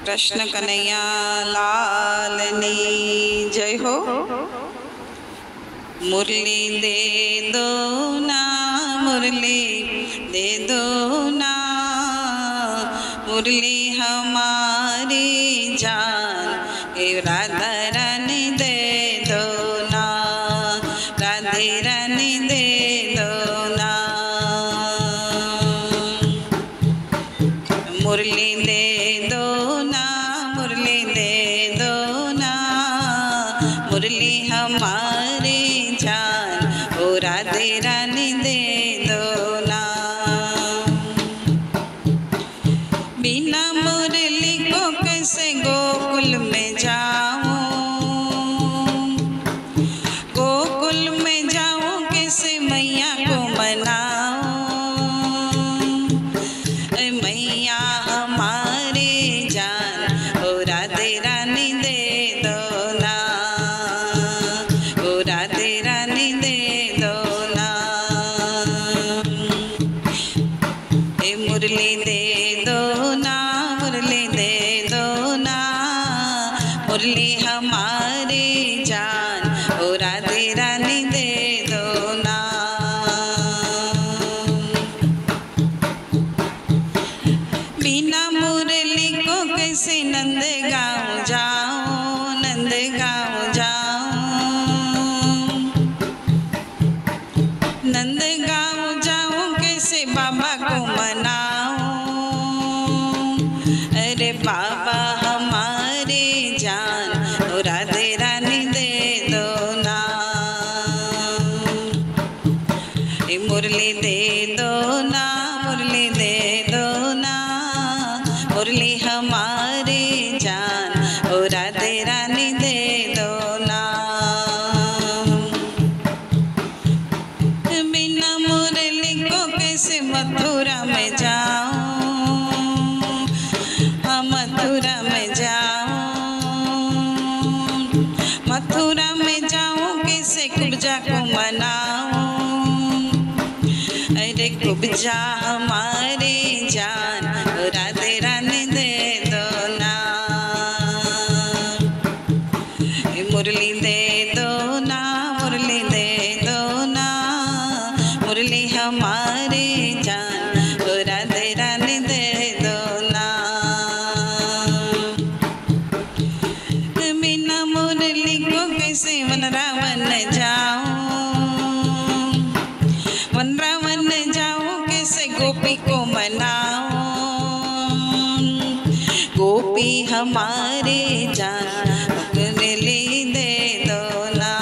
कृष्ण कन्हैया लाल की जय हो। मुरली दे दो ना, मुरली दे दो ना, मुरली हमारी जान, हे राधा रानी दे दो ना, राधे रानी दे दो ना। मुरली दे दो ना, मुरली दे दो ना, मुरली हमारी जान, ओ राधे रानी दे दो ना। बिना मुरली को कैसे गोकुल में जाऊं, गोकुल में जाऊं कैसे मैया को मनाऊं, मैया हमारी जान, ओ राधे रानी दे दो ना, ओ राधे रानी दे दो ना। ए मुरली दे दो ना, मुरली दे दो ना, मुरली हमारी जान, ओ राधे रानी दे दो ना। बिना मुरली को कैसे नंदगांव जाऊं, नंदगांव जाऊं, नंदगांव जाऊं कैसे बाबा को मनाऊं, अरे बाबा हमारी जान, ओ राधे रानी दे दो ना। ए मुरली दे दो ना, मुरली दे दो ना, मुरली हमारी जान, ओ राधे रानी दे दो ना। बिना मुरली को कैसे मथुरा में जाऊं, हाँ मथुरा में जाऊं, मथुरा में जाऊं कैसे कुब्जा को मनाऊं, अरे कुब्जा हमारी जान, ओ राधे रानी दे दो ना। मुरली दे दो ना, मुरली दे दो ना, मुरली हमारी जान, ओ राधे रानी दे दो ना। बिना मुरली को कैसे वनरावन जाऊं, वनरावन जाऊं कैसे गोपी को मनाऊं, गोपी हमारी जान, मुरली दे दो ना,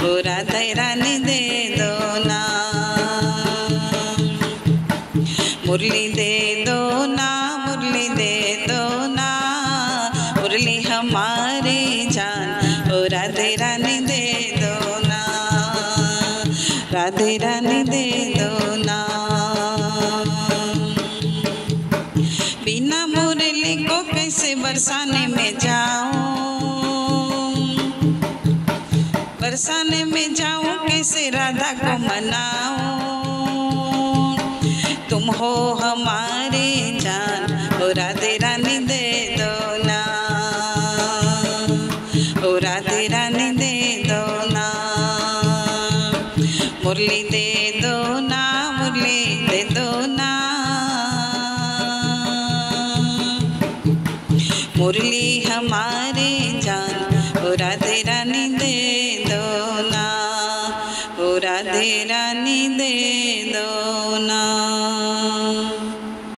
ओ राधे रानी दे दो ना। मुरली दे दो ना, मुरली दे दो ना, मुरली हमारी जान, ओ राधे रानी दे दो ना, राधे रानी दे दो ना। बिना मुरली को कैसे बरसाने में जाऊं, बरसाने में जाऊं कैसे राधा को मनाऊं, तुम हो हमारी जान, ओ राधे रानी दे दो ना, ओ राधे रानी दे दो ना। मुरली दे दो ना, मुरली दे दो ना, मुरली हमारी जान, ओ राधे रानी दे दो ना, ओ राधे रानी दे दो ना।